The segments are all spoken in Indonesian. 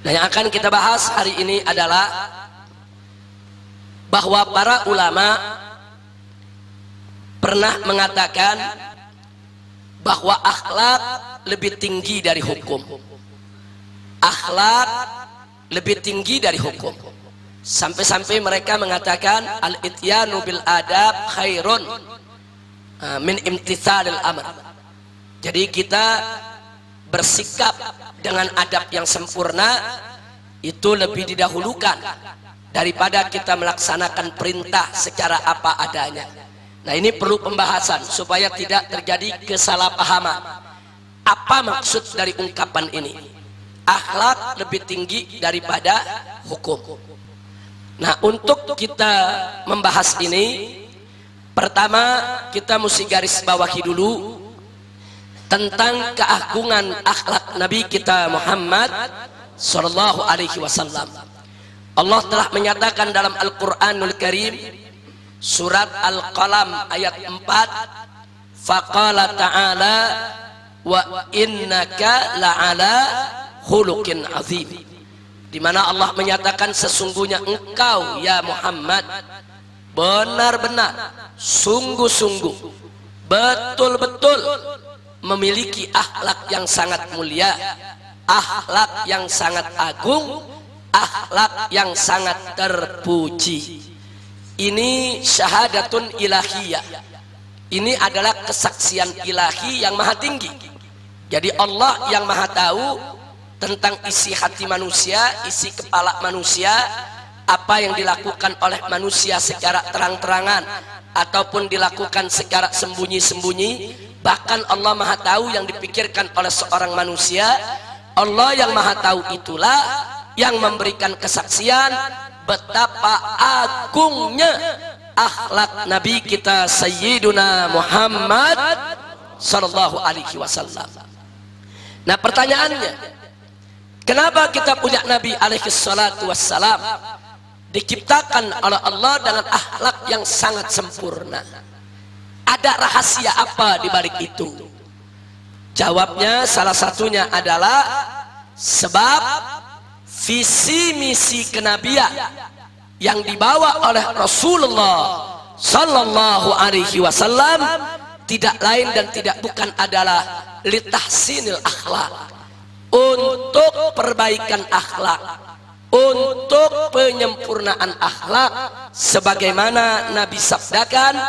Nah, yang akan kita bahas hari ini adalah bahwa para ulama pernah mengatakan bahwa akhlak lebih tinggi dari hukum. Akhlak lebih tinggi dari hukum. Sampai-sampai mereka mengatakan al-ityanu bil adab khairun min imtithalil amr. Jadi kita bersikap dengan adab yang sempurna itu lebih didahulukan daripada kita melaksanakan perintah secara apa adanya. Nah, ini perlu pembahasan supaya tidak terjadi kesalahpahaman. Apa maksud dari ungkapan ini? Akhlak lebih tinggi daripada hukum. Nah, untuk kita membahas ini, pertama kita mesti garis bawahi dulu tentang keagungan akhlak Nabi kita Muhammad sallallahu alaihi wasallam. Allah telah menyatakan dalam Al-Qur'anul Karim surat Al-Qalam ayat 4, faqala ta'ala wa innaka la'ala khuluqin azim, di mana Allah menyatakan sesungguhnya engkau ya Muhammad benar-benar sungguh-sungguh betul-betul memiliki akhlak yang sangat mulia, akhlak yang sangat agung, akhlak yang sangat terpuji. Ini syahadatun ilahiyah. Ini adalah kesaksian ilahi yang maha tinggi. Jadi Allah yang maha tahu tentang isi hati manusia, isi kepala manusia, apa yang dilakukan oleh manusia secara terang-terangan ataupun dilakukan secara sembunyi-sembunyi. Bahkan Allah maha tahu yang dipikirkan oleh seorang manusia. Allah yang maha tahu itulah yang memberikan kesaksian betapa agungnya akhlak Nabi kita Sayyiduna Muhammad sallallahu alaihi wasallam. Nah, pertanyaannya, kenapa kita punya Nabi alaihi salatu wassalam diciptakan oleh Allah dengan akhlak yang sangat sempurna? Ada rahasia apa di balik itu? Jawabnya salah satunya adalah sebab visi misi kenabian yang dibawa oleh Rasulullah sallallahu alaihi wasallam tidak lain dan tidak bukan adalah litahsinil akhlak, untuk perbaikan akhlak, untuk penyempurnaan akhlak, sebagaimana Nabi sabdakan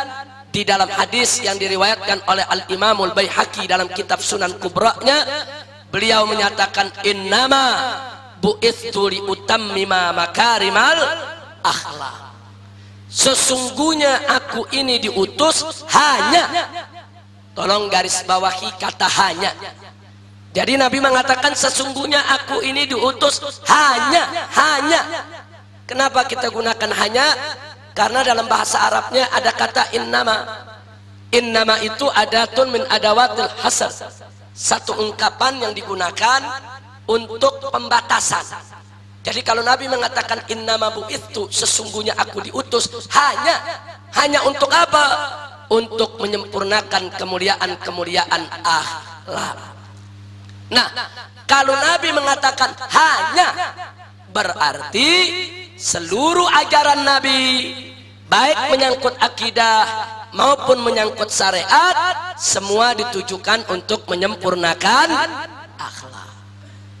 di dalam hadis yang diriwayatkan oleh Al-Imamul Baihaqi dalam kitab Sunan Kubra'nya. Beliau menyatakan innama bu'ithu liutammima makarimal akhlak, sesungguhnya aku ini diutus hanya, tolong garis bawahi kata hanya. Jadi Nabi mengatakan sesungguhnya aku ini diutus hanya. Kenapa kita gunakan hanya? Karena dalam bahasa Arabnya ada kata innama. Innama itu adatun min adawatil hasr, satu ungkapan yang digunakan untuk pembatasan. Jadi kalau Nabi mengatakan innama bu'ithu, sesungguhnya aku diutus hanya untuk apa? Untuk menyempurnakan kemuliaan akhlak. Nah, kalau Nabi mengatakan hanya, berarti seluruh ajaran Nabi, baik menyangkut akidah maupun menyangkut syariat, semua ditujukan untuk menyempurnakan akhlak.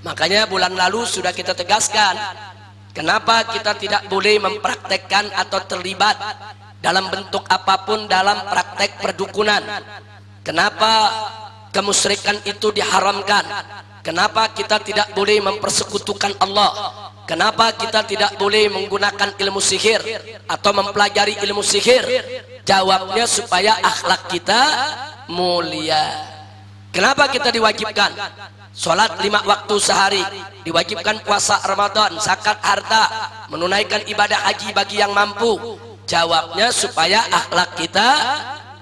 Makanya bulan lalu sudah kita tegaskan, kenapa kita tidak boleh mempraktekkan atau terlibat dalam bentuk apapun dalam praktek perdukunan. Kenapa kemusyrikan itu diharamkan? Kenapa kita tidak boleh mempersekutukan Allah? Kenapa kita tidak boleh menggunakan ilmu sihir atau mempelajari ilmu sihir? Jawabnya supaya akhlak kita mulia. Kenapa kita diwajibkan sholat 5 waktu sehari, diwajibkan puasa Ramadan, zakat harta, menunaikan ibadah haji bagi yang mampu? Jawabnya supaya akhlak kita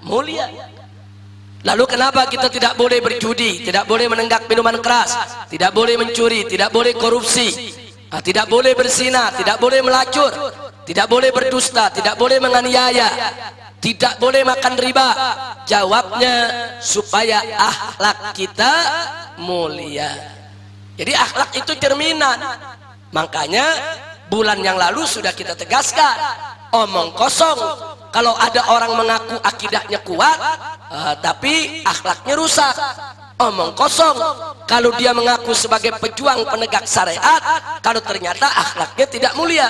mulia. Lalu kenapa kita tidak boleh berjudi, tidak boleh menenggak minuman keras, tidak boleh mencuri, tidak boleh korupsi, tidak boleh berzina, tidak boleh melacur, tidak boleh berdusta, tidak boleh menganiaya, tidak boleh makan riba? Jawabnya supaya akhlak kita mulia. Jadi akhlak itu cerminan. Makanya bulan yang lalu sudah kita tegaskan, omong kosong kalau ada orang mengaku akidahnya kuat tapi akhlaknya rusak. Omong kosong kalau dia mengaku sebagai pejuang penegak syariat kalau ternyata akhlaknya tidak mulia.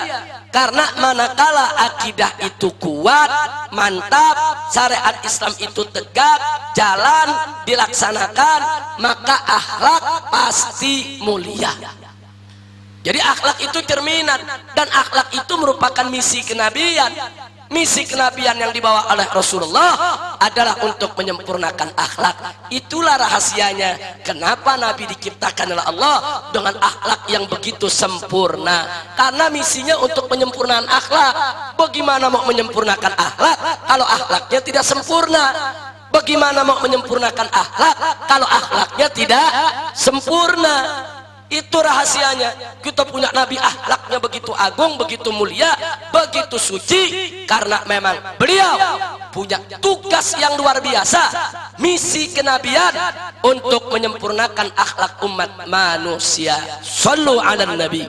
Karena manakala akidah itu kuat, mantap, syariat Islam itu tegak, jalan, dilaksanakan, maka akhlak pasti mulia. Jadi akhlak itu cerminan, dan akhlak itu merupakan misi kenabian. Misi kenabian yang dibawa oleh Rasulullah adalah untuk menyempurnakan akhlak. Itulah rahasianya kenapa Nabi diciptakan oleh Allah dengan akhlak yang begitu sempurna. Karena misinya untuk penyempurnaan akhlak. Bagaimana mau menyempurnakan akhlak kalau akhlaknya tidak sempurna? Bagaimana mau menyempurnakan akhlak kalau akhlaknya tidak sempurna? Itu rahasianya. Kita punya Nabi akhlaknya begitu agung, begitu mulia, begitu suci, karena memang beliau punya tugas yang luar biasa, misi kenabian untuk menyempurnakan akhlak umat manusia. Shallu ala nabi.